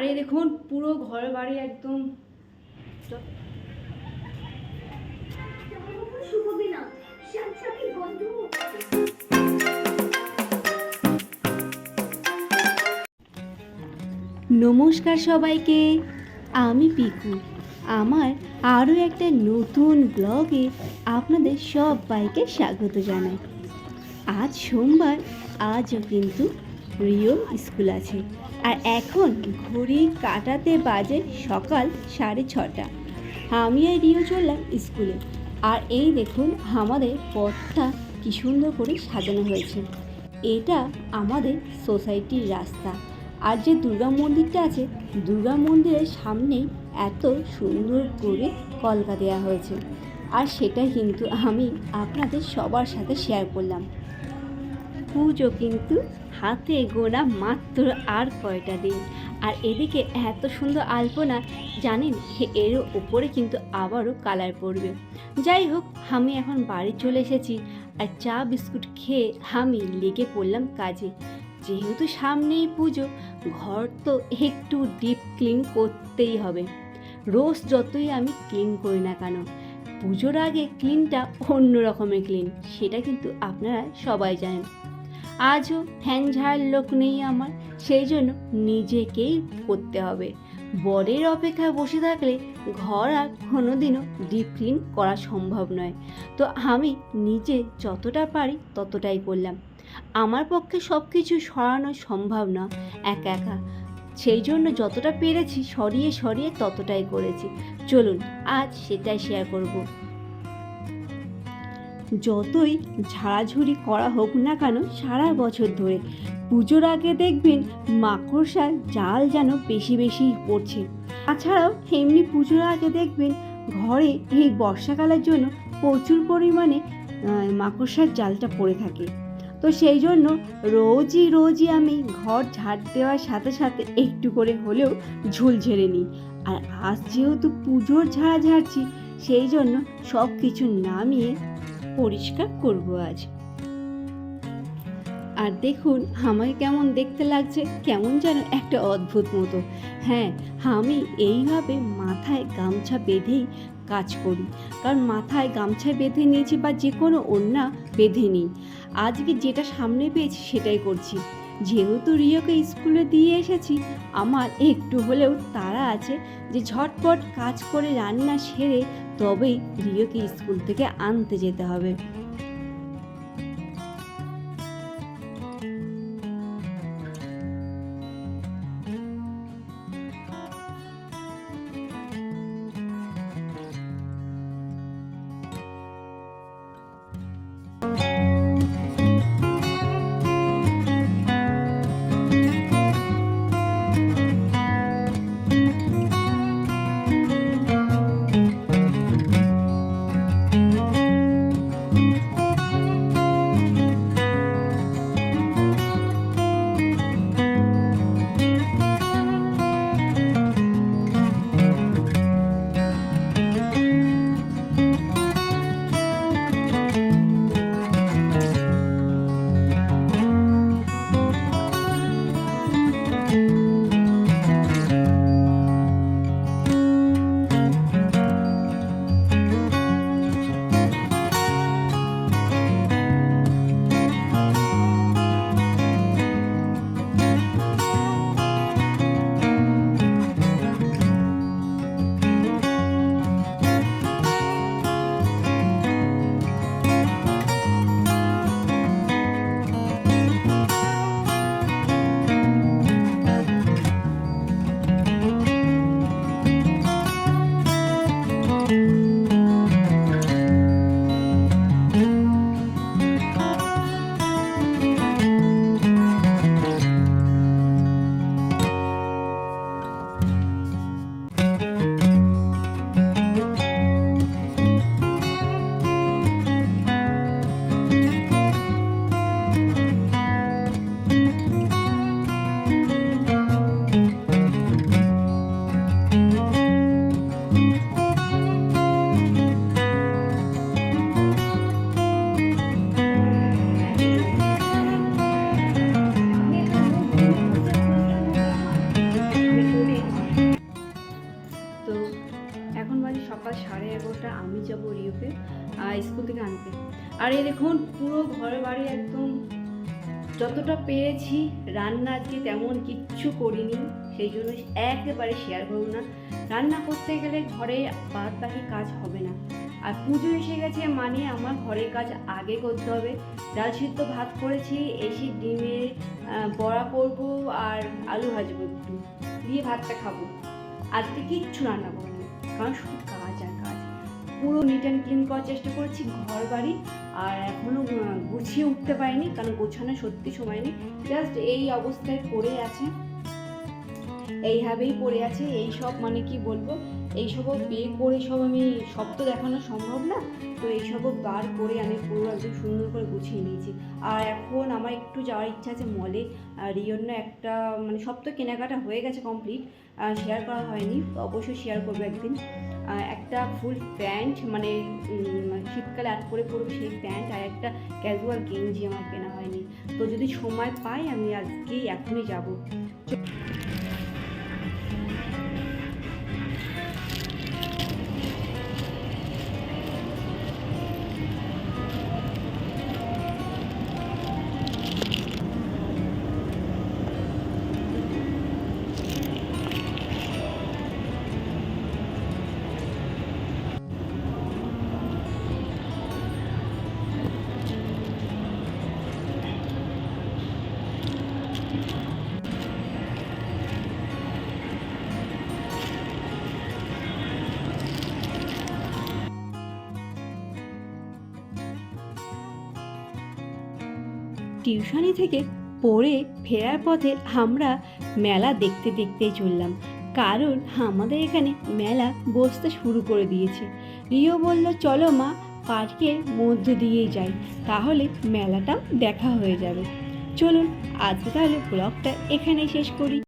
আর এই দেখুন পুরো ঘর বাড়ি একদম নমস্কার সবাইকে, আমি পিকু। আমার আরও একটা নতুন ব্লগে আপনাদের সবাইকে স্বাগত জানাই। আজ সোমবার, আজও কিন্তু রিও স্কুল আছে। আর এখন ঘড়ি কাটাতে বাজে সকাল 6:30। আমি আর রিও চললাম স্কুলে। আর এই দেখুন আমাদের পথটা কি সুন্দর করে সাজানো হয়েছে। এটা আমাদের সোসাইটির রাস্তা। আর যে দুর্গা মন্দিরটা আছে, দুর্গা মন্দিরের সামনেই এত সুন্দর করে কলকা দেওয়া হয়েছে। আর সেটাই কিন্তু আমি আপনাদের সবার সাথে শেয়ার করলাম। পুজো কিন্তু হাতে গোনা মাত্র আর কয়টা দিন। আর এদিকে এত সুন্দর আলপনা, জানেন এর উপরে কিন্তু আবারও কালার পড়বে। যাই হোক, আমি এখন বাড়ি চলে এসেছি আর চা বিস্কুট খেয়ে আমি লেগে পড়লাম কাজে। যেহেতু সামনেই পুজো, ঘর তো একটু ডিপ ক্লিন করতেই হবে। রোজ যতই আমি ক্লিন করি না কেন, পুজোর আগে ক্লিনটা অন্য রকমের ক্লিন, সেটা কিন্তু আপনারা সবাই জানেন। আজও ফ্যান ঝাড়ার লোক নেই আমার, সেই জন্য নিজেকেই করতে হবে। বরের অপেক্ষায় বসে থাকলে ঘর আর কোনোদিনও ডিপ ক্লিন করা সম্ভব নয়। তো আমি নিজে যতটা পারি ততটাই করলাম। আমার পক্ষে সব কিছু সরানো সম্ভব না একা একা, সেই জন্য যতটা পেরেছি সরিয়ে সরিয়ে ততটাই করেছি। চলুন আজ সেটাই শেয়ার করব। যতই ঝাড়াঝুড়ি করা হোক না কেন সারা বছর ধরে, পুজোর আগে দেখবেন মাকড়সার জাল যেন বেশি বেশি পড়ছে। তাছাড়াও এমনি পুজোর আগে দেখবেন ঘরে এই বর্ষাকালের জন্য প্রচুর পরিমাণে মাকড়সার জালটা পড়ে থাকে। তো সেই জন্য রোজই আমি ঘর ঝাড় দেওয়ার সাথে সাথে একটু করে হলেও ঝুল ঝেড়ে নিই। আর আজ যেহেতু পুজোর ঝাড়া ঝাড়ছি, সেই জন্য সব কিছু নামিয়ে পরিষ্কার করব আজ। আর দেখুন আমায় কেমন দেখতে লাগছে, কেমন যেন একটা অদ্ভুত মতো। হ্যাঁ, আমি এইভাবে মাথায় গামছা বেঁধেই কাজ করি, কারণ মাথায় গামছা বেঁধে নিয়েছি বা যে কোনো ওড়না বেঁধে নিই। আজকে যেটা সামনে পেয়েছি সেটাই করছি। যেহেতু রিওকে স্কুলে দিয়ে এসেছি, আমার একটু হলেও তাড়া আছে যে ঝটপট কাজ করে রান্না সেরে তবেই রিওকে স্কুল থেকে আনতে যেতে হবে। আর এই দেখুন পুরো ঘর বাড়ি একদম যতটা পেরেছি রান্না আজকে তেমন কিচ্ছু করিনি, সেই জন্য একেবারে শেয়ার করব না। রান্না করতে গেলে ঘরে বাদ বাকি কাজ হবে না, আর পুজো এসে গেছে মানে আমার ঘরের কাজ আগে করতে হবে। ডাল সিদ্ধ ভাত করেছি, এসে ডিমের বড়া করব আর আলু ভাজবো একটু দিয়ে ভাতটা খাবো। আজকে কিচ্ছু রান্না করবো, কারণ শুধু কাজ আর কাজ। পুরো নিট অ্যান্ড ক্লিন করার চেষ্টা করছি ঘর বাড়ি, আর এখনও গুছিয়ে উঠতে পারিনি, কারণ গোছানো সত্যি সময় নেই। জাস্ট এই অবস্থায় পড়ে আছে, এইভাবেই পড়ে আছে। এই সব মানে কি বলবো, এইসবও বের করে সব আমি সব তো দেখানো সম্ভব না, তো এইসবও বার করে আমি পুরো একদম সুন্দর করে গুছিয়ে নিয়েছি। আর এখন আমার একটু যাওয়ার ইচ্ছা আছে মলে, রিওর একটা মানে সব তো কেনাকাটা হয়ে গেছে কমপ্লিট, শেয়ার করা হয়নি, অবশ্যই শেয়ার করবো একদিন। একটা ফুল প্যান্ট মানে শীতকালে আট করে পরবো সেই প্যান্ট, আর একটা ক্যাজুয়াল গেঞ্জি আমার কেনা হয়নি। তো যদি সময় পাই আমি আজকেই এখনই যাবো। টিউশনি থেকে পড়ে ফেরার পথে আমরা মেলা দেখতে দেখতে চললাম, কারণ আমাদের এখানে মেলা বসতে শুরু করে দিয়েছে। রিও বলল চলো মা পার্কের মধ্য দিয়েই যাই, তাহলে মেলাটাও দেখা হয়ে যাবে। চলুন আজকে তাহলে ব্লগটা এখানেই শেষ করি।